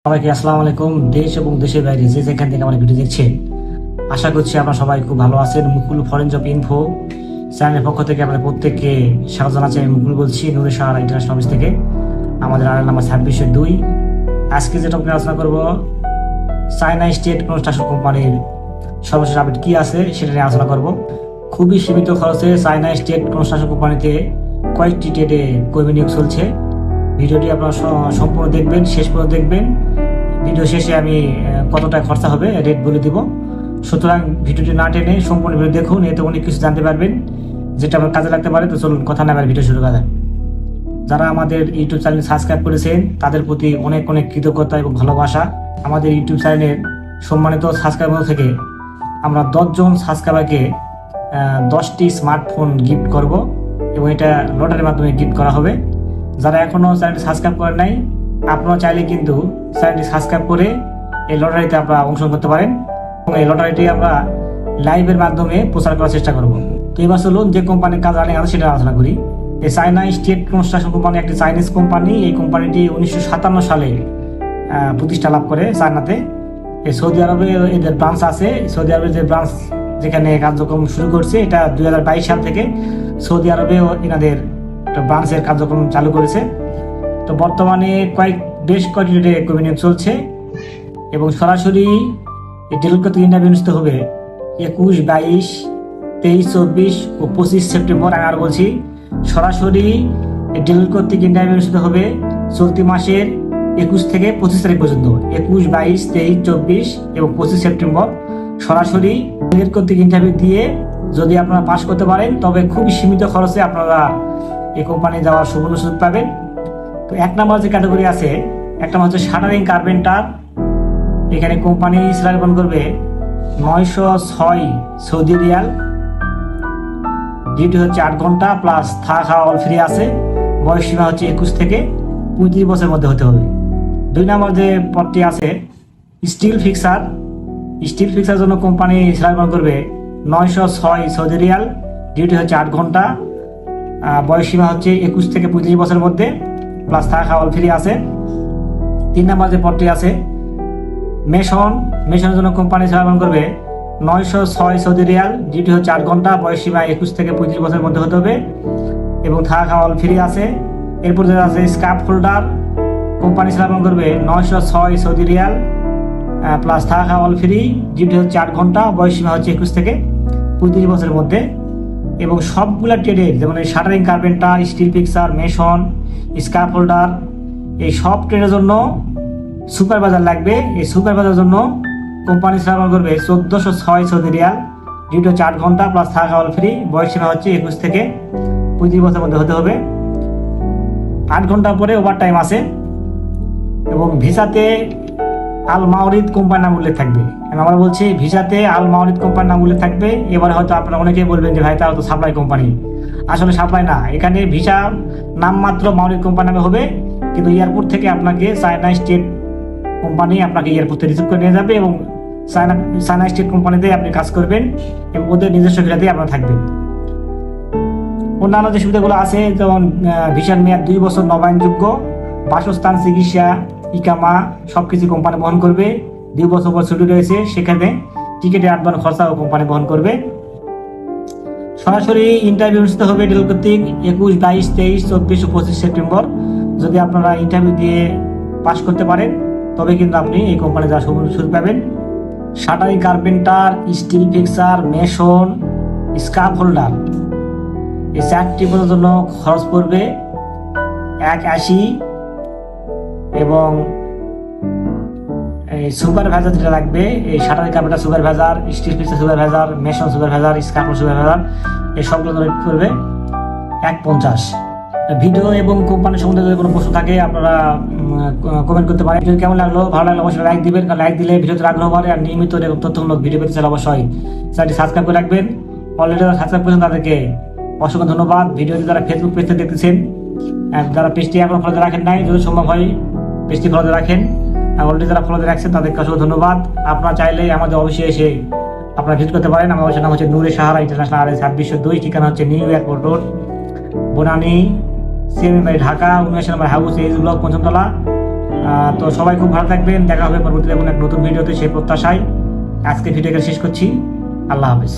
সবাইকে আসসালামু আলাইকুম। দেশ এবং দেশের বাইরে যে যেখান থেকে আমার ভিডিও দেখছেন, আশা করছি আপনারা সবাই খুব ভালো আছেন। মুকুল ফরেন জব ইনফো চ্যানেলের পক্ষ থেকে আপনাদের প্রত্যেককে স্বাগত জানাচ্ছি। আমি মুকুল বলছি, নূরে সাহারা ইন্টারন্যাশনাল অফিস থেকে। আমাদের আড়াল নাম্বার 26-2। আজকে যে টপিক আলোচনা করব, চায়না স্টেট কনস্ট্রাকশন কোম্পানির সর্বশেষ আপডেট কি আছে সেটা নিয়ে আলোচনা করব। খুবই সীমিত খরচে চায়না স্টেট কনস্ট্রাকশন কোম্পানিতে কয়েকটি ট্রেডে কর্মী নিয়োগ চলছে। ভিডিওটি আপনারা সম্পূর্ণ দেখবেন, শেষ পর্যন্ত দেখবেন। ভিডিও শেষে আমি কতটা খরচা হবে রেট বলে দিব। সুতরাং ভিডিওটি না টেনে সম্পূর্ণ ভিডিও দেখুন, এতে অনেক কিছু জানতে পারবেন যেটা আপনার কাজে লাগতে পারে। তো চলুন কথা না ভিডিও শুরু করা যায়। যারা আমাদের ইউটিউব চ্যানেল সাবস্ক্রাইব করেছেন তাদের প্রতি অনেক অনেক কৃতজ্ঞতা এবং ভালোবাসা। আমাদের ইউটিউব চ্যানেলের সম্মানিত সাবস্ক্রাইবার থেকে আমরা 10 জন সাবস্ক্রাইবারকে 10টি স্মার্টফোন গিফট করব এবং এটা লটারির মাধ্যমে গিফট করা হবে। যারা এখনও চ্যানেলটি সাবস্ক্রাইব করেন নাই, আপনারা চাইলে কিন্তু চ্যানেলটি সাবস্ক্রাইব করে এই লটারিতে আপনারা অংশগ্রহণ করতে পারেন এবং এই লটারিটি আমরা লাইভের মাধ্যমে প্রচার করার চেষ্টা করব। তো এবার চলুন যে কোম্পানির কাজ রানিং আছে সেটা আলোচনা করি। এই চায়না স্টেট কনস্ট্রাকশন কোম্পানি একটি চাইনিজ কোম্পানি। এই কোম্পানিটি 1957 সালে প্রতিষ্ঠা লাভ করে চায়নাতে। এই সৌদি আরবে এদের ব্রাঞ্চ আছে। সৌদি আরবের যে ব্রাঞ্চ যেখানে কার্যক্রম শুরু করছে, এটা 2022 সাল থেকে সৌদি আরবেও এনাদের একটা ব্রাঞ্চের কার্যক্রম চালু করেছে। তো বর্তমানে বেশ কয়েকটি কর্মী নিয়োগ চলছে এবং সরাসরি ডিল করতে ইন্টারভিউ অনুষ্ঠিত হবে 21, 22, 23, 24 ও 25 সেপ্টেম্বর। আমি আর বলছি, সরাসরি ডিল করতে ইন্টারভিউ অনুষ্ঠিত হবে চলতি মাসের 21 থেকে 25 তারিখ পর্যন্ত। 21, 22, 23, 24 এবং 25 সেপ্টেম্বর সরাসরি ডিল করতে ইন্টারভিউ দিয়ে যদি আপনারা পাস করতে পারেন, তবে খুবই সীমিত খরচে আপনারা এই কোম্পানি যাওয়ার সুবর্ণ সুযোগ পাবেন। তো এক নম্বর যে ক্যাটাগরি আছে, একটা হচ্ছে শাটারিং কার্পেন্টার। এখানে কোম্পানি স্যালারি প্রদান করবে 906 সৌদি রিয়াল। ডিউটি হচ্ছে 8 ঘন্টা প্লাস থাকা খাওয়া অল ফ্রি আছে। বয়স সীমা হচ্ছে 21 থেকে 35 বছরের মধ্যে হতে হবে। 2 নম্বর যে পদটি আছে স্টিল ফিক্সার। স্টিল ফিক্সার জন্য কোম্পানি স্যালারি প্রদান করবে 906 সৌদি রিয়াল। ডিউটি হচ্ছে 8 ঘন্টা, বয়স সীমা হচ্ছে 21 থেকে 35 বছরের মধ্যে প্লাস থাকা খাওয়া অল ফ্রি আছে। 3 নম্বর যে পদটি আছে মেশনের জন্য কোম্পানি স্যালারি করবে 906 সৌদি রিয়াল। ডিউটি হচ্ছে 8 ঘন্টা, বয়স সীমা 21 থেকে 35 বছরের মধ্যে হতে হবে এবং থাকা খাওয়া অল ফ্রি আছে। এরপর যে আছে স্কার্প হোল্ডার, কোম্পানি স্যালারি করবে 906 সৌদি রিয়াল প্লাস থাকা খাওয়া অল ফ্রি। ডিউটি হচ্ছে 8 ঘন্টা, বয়স সীমা হচ্ছে 21 থেকে 35 বছরের মধ্যে। এবং সবগুলা ট্রেডের, যেমন shuttering carpenter, steel fixer, mason, scaffold holder, এই সব ট্রেডের জন্য সুপারভাইজার লাগবে। এই সুপারভাইজারের জন্য কোম্পানি স্যালারি করবে 1406 সৌদি রিয়াল। ডিউটি হচ্ছে 8 ঘন্টা প্লাস থাকা অল ফ্রি। বয়স সীমা হচ্ছে 21 থেকে 35 বছরের মধ্যে হতে হবে। 8 ঘন্টা পরে ওভার টাইম আছে এবং ভিসাতে আল মাওরিদ কোম্পানির নাম উল্লেখ থাকবে। আমরা বলছি ভিসাতে আল মাওরিদ কোম্পানির নাম উল্লেখ থাকবে। এবারে হয়তো আপনারা অনেকেই বলবেন যে ভাই, তারা তো সাপ্লাই কোম্পানি। আসলে সাপ্লাই না, এখানে ভিসা নামমাত্র মাওরিদ কোম্পানি নামে হবে, কিন্তু এয়ারপোর্ট থেকে আপনাকে চায়না স্টেট কোম্পানি আপনাকে এয়ারপোর্টে রিসিভ করে নিয়ে যাবে এবং চায়না স্টেট কোম্পানিতে আপনি কাজ করবেন এবং ওদের নিজস্ব ভিসাতেই আপনারা থাকবেন। অন্যান্য যে সুবিধাগুলো আছে, যেমন ভিসার মেয়াদ 2 বছর নবায়নযোগ্য, বাসস্থান, চিকিৎসা, ইকামা সবকিছু কোম্পানি বহন করবে। 2 বছর পর ছুটি রয়েছে, সেখানে টিকিটের অ্যাডভান্স খরচাও কোম্পানি বহন করবে। সরাসরি ইন্টারভিউ অনুষ্ঠিত হবে ডিল কর্তৃক 21, 22, 23, 24 ও 25 সেপ্টেম্বর। যদি আপনারা ইন্টারভিউ দিয়ে পাস করতে পারেন, তবে কিন্তু আপনি এই কোম্পানি যাওয়ার সুযোগ পাবেন। Shuttering carpenter, steel fixer, mason, scaffold holder, এই 4টি পদের জন্য খরচ পড়বে 180 এবং এই সুপারভাইজার যেটা লাগবে, এই shuttering carpenter supervisor, steel fixer supervisor, mason supervisor, scaffold supervisor, এই সবগুলো রেট পড়বে 150। ভিডিও এবং কোম্পানির সম্বন্ধে যদি কোনো প্রশ্ন থাকে আপনারা কমেন্ট করতে পারেন। ভিডিও কেমন লাগলো, ভালো লাগলে অবশ্যই লাইক দিবেন, কারণ লাইক দিলে ভিডিওতে আগ্রহ বাড়ে। আর নিয়মিত এরকম তথ্যমূলক ভিডিও পেতে চাইলে অবশ্যই চ্যানেলটি সাবস্ক্রাইব করে রাখবেন। অলরেডি যারা সাবস্ক্রাইব করেছেন তাদেরকে অসংখ্য ধন্যবাদ। ভিডিওটি যারা ফেসবুক পেজ থেকে দেখতেছেন, যারা পেজটি এখন ফলোতে রাখেন নাই, যদি সম্ভব হয় পেজটি ফলোতে রাখেন। আর অলরেডি যারা ফলোতে রাখছেন তাদেরকে অসংখ্য ধন্যবাদ। আপনারা চাইলে আমাদের অবশ্যই এসে আপনারা ভিজিট করতে পারেন। আমার অবশ্যই নাম হচ্ছে নূরে সাহারা ইন্টারন্যাশনাল, 2602। ঠিকানা হচ্ছে new airport road, Banani, CMA Dhaka, 19 নম্বর হাউস, এইচ ব্লক, 5ম তলা। তো সবাই খুব ভালো থাকবেন, দেখা হবে পরবর্তীতে কোনো এক নতুন ভিডিওতে সেই প্রত্যাশায় আজকে ভিডিওকে শেষ করছি। আল্লাহ হাফেজ।